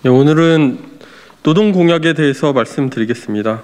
네, 오늘은 노동공약에 대해서 말씀드리겠습니다.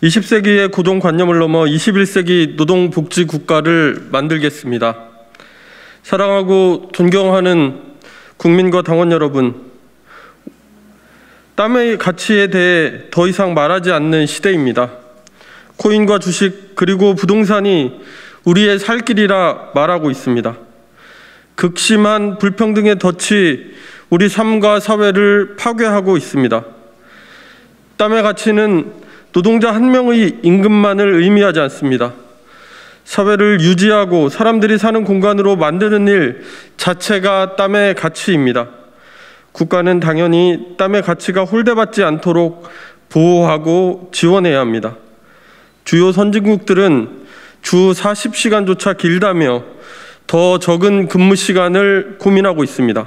20세기의 고정관념을 넘어 21세기 노동복지국가를 만들겠습니다. 사랑하고 존경하는 국민과 당원 여러분, 땀의 가치에 대해 더 이상 말하지 않는 시대입니다. 코인과 주식 그리고 부동산이 우리의 살 길이라 말하고 있습니다. 극심한 불평등의 덫이 우리 삶과 사회를 파괴하고 있습니다. 땀의 가치는 노동자 한 명의 임금만을 의미하지 않습니다. 사회를 유지하고 사람들이 사는 공간으로 만드는 일 자체가 땀의 가치입니다. 국가는 당연히 땀의 가치가 홀대받지 않도록 보호하고 지원해야 합니다. 주요 선진국들은 주 40시간조차 길다며 더 적은 근무 시간을 고민하고 있습니다.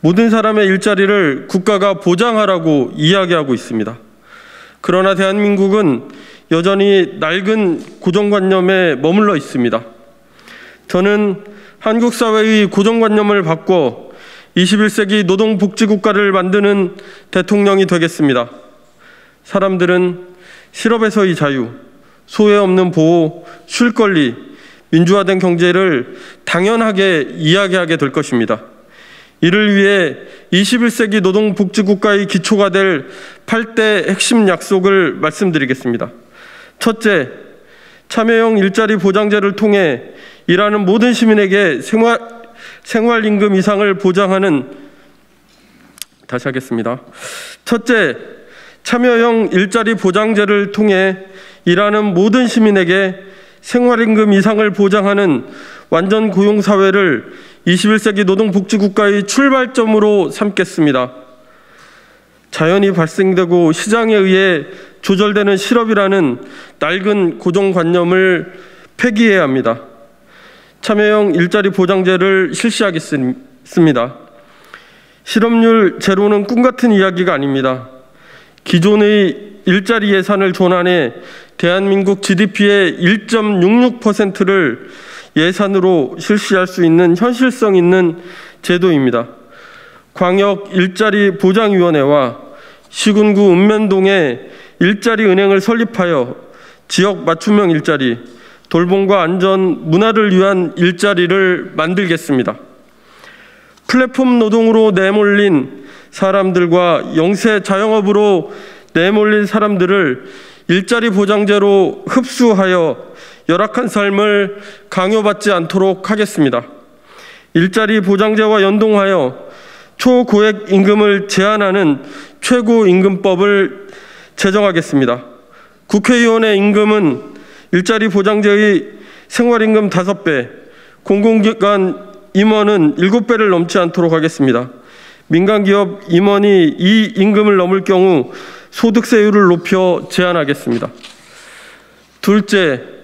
모든 사람의 일자리를 국가가 보장하라고 이야기하고 있습니다. 그러나 대한민국은 여전히 낡은 고정관념에 머물러 있습니다. 저는 한국 사회의 고정관념을 바꿔 21세기 노동복지국가를 만드는 대통령이 되겠습니다. 사람들은 실업에서의 자유, 소외 없는 보호, 쉴 권리, 민주화된 경제를 당연하게 이야기하게 될 것입니다. 이를 위해 21세기 노동복지국가의 기초가 될 8대 핵심 약속을 말씀드리겠습니다. 첫째, 참여형 일자리 보장제를 통해 일하는 모든 시민에게 생활임금 이상을 보장하는 첫째, 참여형 일자리 보장제를 통해 일하는 모든 시민에게 생활임금 이상을 보장하는 완전 고용사회를 21세기 노동복지국가의 출발점으로 삼겠습니다. 자연히 발생되고 시장에 의해 조절되는 실업이라는 낡은 고정관념을 폐기해야 합니다. 참여형 일자리 보장제를 실시하겠습니다. 실업률 제로는 꿈같은 이야기가 아닙니다. 기존의 일자리 예산을 전환해 대한민국 GDP의 1.66%를 예산으로 실시할 수 있는 현실성 있는 제도입니다. 광역 일자리 보장위원회와 시군구 읍면동에 일자리은행을 설립하여 지역 맞춤형 일자리, 돌봄과 안전, 문화를 위한 일자리를 만들겠습니다. 플랫폼 노동으로 내몰린 사람들과 영세 자영업으로 내몰린 사람들을 일자리 보장제로 흡수하여 열악한 삶을 강요받지 않도록 하겠습니다. 일자리 보장제와 연동하여 초고액 임금을 제한하는 최고임금법을 제정하겠습니다. 국회의원의 임금은 일자리 보장제의 생활임금 5배, 공공기관 임원은 7배를 넘지 않도록 하겠습니다. 민간기업 임원이 이 임금을 넘을 경우 소득세율을 높여 제한하겠습니다. 둘째,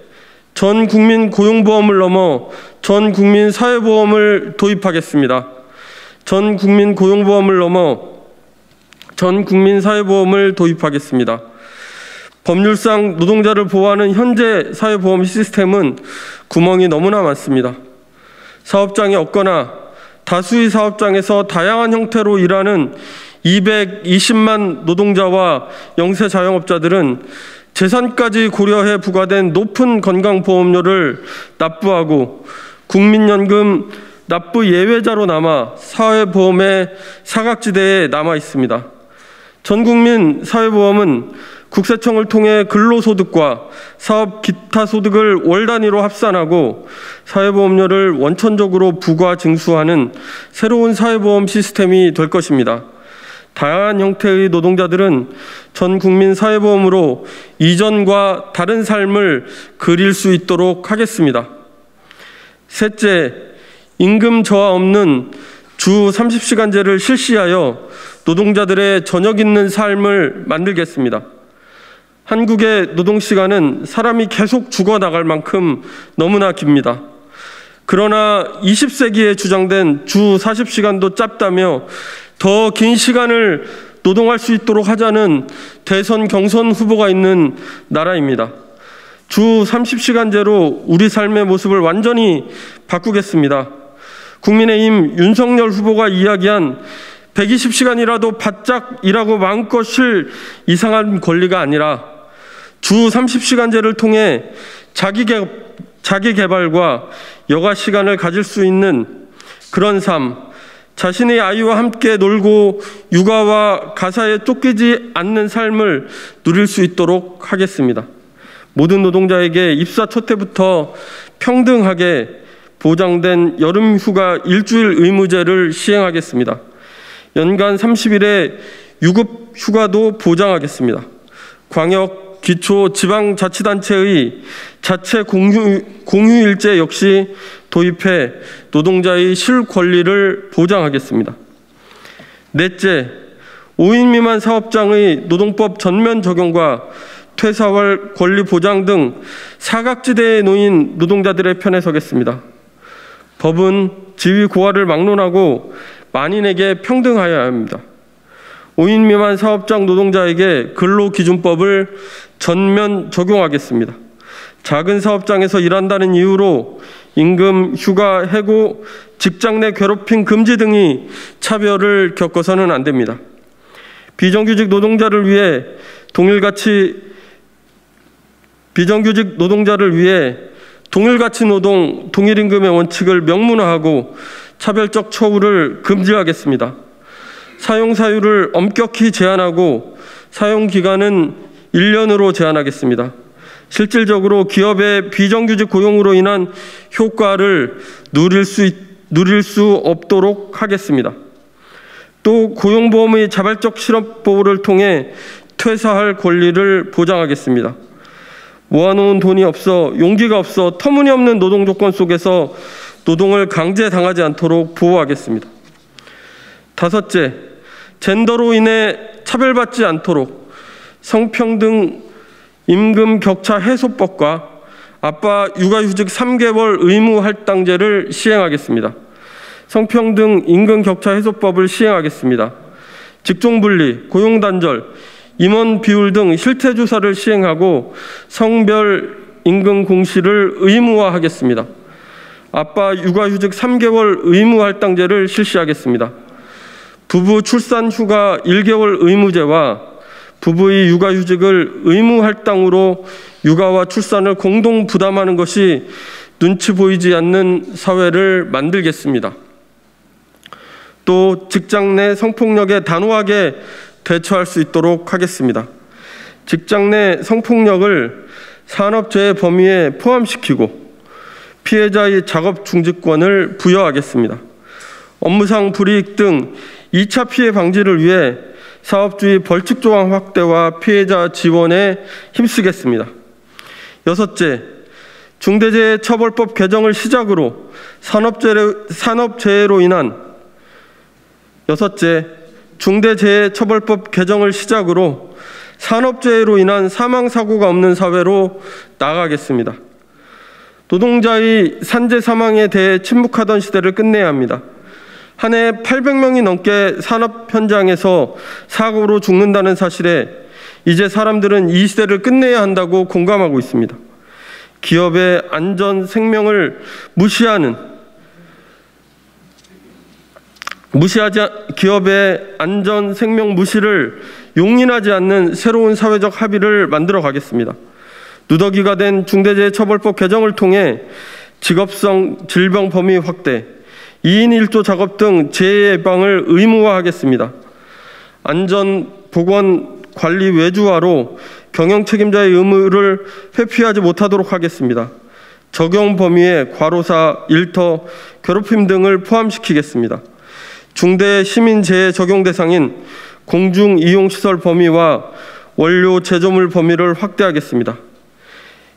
전 국민 고용보험을 넘어 전 국민 사회보험을 도입하겠습니다. 전 국민 고용보험을 넘어 전 국민 사회보험을 도입하겠습니다. 법률상 노동자를 보호하는 현재 사회보험 시스템은 구멍이 너무나 많습니다. 사업장이 없거나 다수의 사업장에서 다양한 형태로 일하는 220만 노동자와 영세 자영업자들은 재산까지 고려해 부과된 높은 건강보험료를 납부하고 국민연금 납부 예외자로 남아 사회보험의 사각지대에 남아 있습니다. 전국민 사회보험은 국세청을 통해 근로소득과 사업 기타 소득을 월 단위로 합산하고 사회보험료를 원천적으로 부과 징수하는 새로운 사회보험 시스템이 될 것입니다. 다양한 형태의 노동자들은 전 국민 사회보험으로 이전과 다른 삶을 그릴 수 있도록 하겠습니다. 셋째, 임금 저하 없는 주 30시간제를 실시하여 노동자들의 저녁 있는 삶을 만들겠습니다. 한국의 노동시간은 사람이 계속 죽어나갈 만큼 너무나 깁니다. 그러나 20세기에 주장된 주 40시간도 짧다며 더 긴 시간을 노동할 수 있도록 하자는 대선 경선 후보가 있는 나라입니다. 주 30시간제로 우리 삶의 모습을 완전히 바꾸겠습니다. 국민의힘 윤석열 후보가 이야기한 120시간이라도 바짝 일하고 마음껏 쉴 이상한 권리가 아니라 주 30시간제를 통해 자기 개발과 여가 시간을 가질 수 있는 그런 삶, 자신의 아이와 함께 놀고 육아와 가사에 쫓기지 않는 삶을 누릴 수 있도록 하겠습니다. 모든 노동자에게 입사 첫 해부터 평등하게 보장된 여름휴가 일주일 의무제를 시행하겠습니다. 연간 30일의 유급휴가도 보장하겠습니다. 광역, 기초, 지방자치단체의 자체 공휴일제 역시 도입해 노동자의 실권리를 보장하겠습니다. 넷째, 5인 미만 사업장의 노동법 전면 적용과 퇴사월 권리 보장 등 사각지대에 놓인 노동자들의 편에 서겠습니다. 법은 지위 고하를 막론하고 만인에게 평등하여야 합니다. 5인 미만 사업장 노동자에게 근로기준법을 전면 적용하겠습니다. 작은 사업장에서 일한다는 이유로 임금, 휴가, 해고, 직장 내 괴롭힘 금지 등의 차별을 겪어서는 안 됩니다. 비정규직 노동자를 위해 동일가치 노동, 동일임금의 원칙을 명문화하고 차별적 처우를 금지하겠습니다. 사용 사유를 엄격히 제한하고 사용 기간은 1년으로 제한하겠습니다. 실질적으로 기업의 비정규직 고용으로 인한 효과를 누릴 수 없도록 하겠습니다. 또 고용보험의 자발적 실업 보호를 통해 퇴사할 권리를 보장하겠습니다. 모아놓은 돈이 없어, 용기가 없어 터무니없는 노동 조건 속에서 노동을 강제당하지 않도록 보호하겠습니다. 다섯째, 젠더로 인해 차별받지 않도록 성평등 임금 격차 해소법과 아빠 육아휴직 3개월 의무 할당제를 시행하겠습니다. 성평등 임금 격차 해소법을 시행하겠습니다. 직종분리, 고용단절, 임원 비율 등 실태조사를 시행하고 성별 임금 공시를 의무화하겠습니다. 아빠 육아휴직 3개월 의무 할당제를 실시하겠습니다. 부부 출산휴가 1개월 의무제와 부부의 육아휴직을 의무 할당으로 육아와 출산을 공동 부담하는 것이 눈치 보이지 않는 사회를 만들겠습니다. 또 직장 내 성폭력에 단호하게 대처할 수 있도록 하겠습니다. 직장 내 성폭력을 산업재해 범위에 포함시키고 피해자의 작업 중지권을 부여하겠습니다. 업무상 불이익 등 2차 피해 방지를 위해 사업주의 벌칙 조항 확대와 피해자 지원에 힘쓰겠습니다. 여섯째, 중대재해처벌법 개정을 시작으로 산업재해로 인한 사망사고가 없는 사회로 나아가겠습니다. 노동자의 산재 사망에 대해 침묵하던 시대를 끝내야 합니다. 한 해 800명이 넘게 산업 현장에서 사고로 죽는다는 사실에 이제 사람들은 이 시대를 끝내야 한다고 공감하고 있습니다. 기업의 안전 생명을 기업의 안전 생명 무시를 용인하지 않는 새로운 사회적 합의를 만들어 가겠습니다. 누더기가 된 중대재해처벌법 개정을 통해 직업성 질병 범위 확대, 2인 1조 작업 등 재해 예방을 의무화하겠습니다. 안전, 보건, 관리 외주화로 경영 책임자의 의무를 회피하지 못하도록 하겠습니다. 적용 범위에 과로사, 일터, 괴롭힘 등을 포함시키겠습니다. 중대 시민재해 적용 대상인 공중이용시설 범위와 원료 제조물 범위를 확대하겠습니다.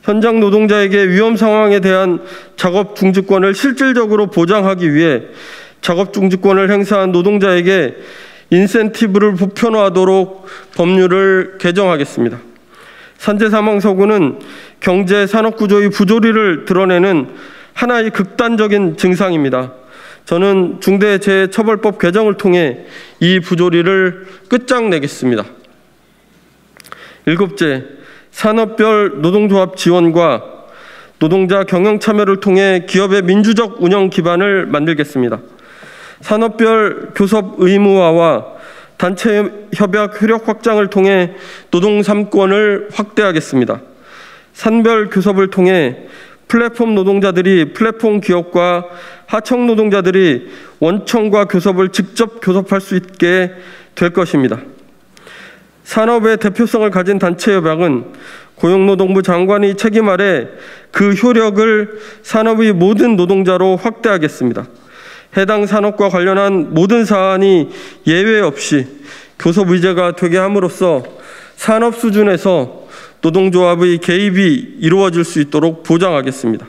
현장 노동자에게 위험 상황에 대한 작업 중지권을 실질적으로 보장하기 위해 작업 중지권을 행사한 노동자에게 인센티브를 보편화하도록 법률을 개정하겠습니다. 산재 사망 사고는 경제 산업 구조의 부조리를 드러내는 하나의 극단적인 증상입니다. 저는 중대재해처벌법 개정을 통해 이 부조리를 끝장내겠습니다. 일곱째, 산업별 노동조합 지원과 노동자 경영 참여를 통해 기업의 민주적 운영 기반을 만들겠습니다. 산업별 교섭 의무화와 단체 협약 효력 확장을 통해 노동 3권을 확대하겠습니다. 산별 교섭을 통해 플랫폼 노동자들이 플랫폼 기업과 하청 노동자들이 원청과 교섭을 직접 교섭할 수 있게 될 것입니다. 산업의 대표성을 가진 단체 협약은 고용노동부 장관이 책임 아래 그 효력을 산업의 모든 노동자로 확대하겠습니다. 해당 산업과 관련한 모든 사안이 예외 없이 교섭 의제가 되게 함으로써 산업 수준에서 노동조합의 개입이 이루어질 수 있도록 보장하겠습니다.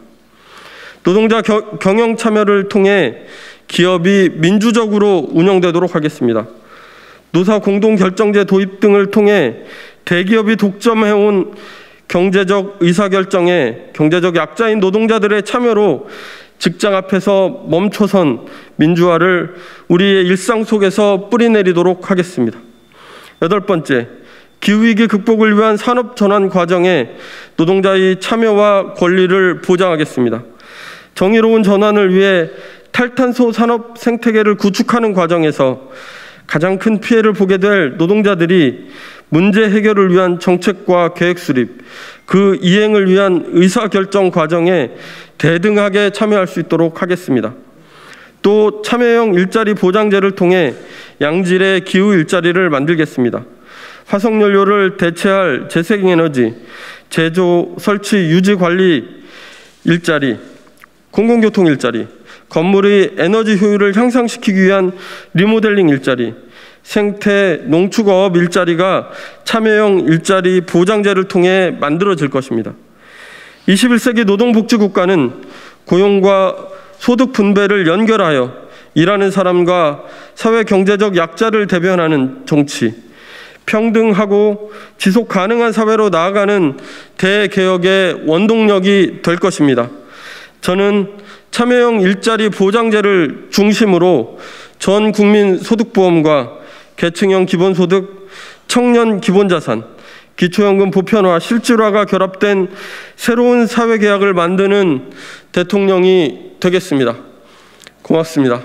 노동자 경영 참여를 통해 기업이 민주적으로 운영되도록 하겠습니다. 노사 공동결정제 도입 등을 통해 대기업이 독점해온 경제적 의사결정에 경제적 약자인 노동자들의 참여로 직장 앞에서 멈춰선 민주화를 우리의 일상 속에서 뿌리내리도록 하겠습니다. 8번째, 기후위기 극복을 위한 산업 전환 과정에 노동자의 참여와 권리를 보장하겠습니다. 정의로운 전환을 위해 탈탄소 산업 생태계를 구축하는 과정에서 가장 큰 피해를 보게 될 노동자들이 문제 해결을 위한 정책과 계획 수립, 그 이행을 위한 의사결정 과정에 대등하게 참여할 수 있도록 하겠습니다. 또 참여형 일자리 보장제를 통해 양질의 기후 일자리를 만들겠습니다. 화석연료를 대체할 재생에너지, 제조, 설치, 유지, 관리 일자리, 공공교통 일자리, 건물의 에너지 효율을 향상시키기 위한 리모델링 일자리, 생태, 농축어업 일자리가 참여형 일자리 보장제를 통해 만들어질 것입니다. 21세기 노동복지국가는 고용과 소득 분배를 연결하여 일하는 사람과 사회 경제적 약자를 대변하는 정치, 평등하고 지속 가능한 사회로 나아가는 대개혁의 원동력이 될 것입니다. 저는 참여형 일자리 보장제를 중심으로 전 국민 소득보험과 계층형 기본소득, 청년 기본자산, 기초연금 보편화, 실질화가 결합된 새로운 사회계약을 만드는 대통령이 되겠습니다. 고맙습니다.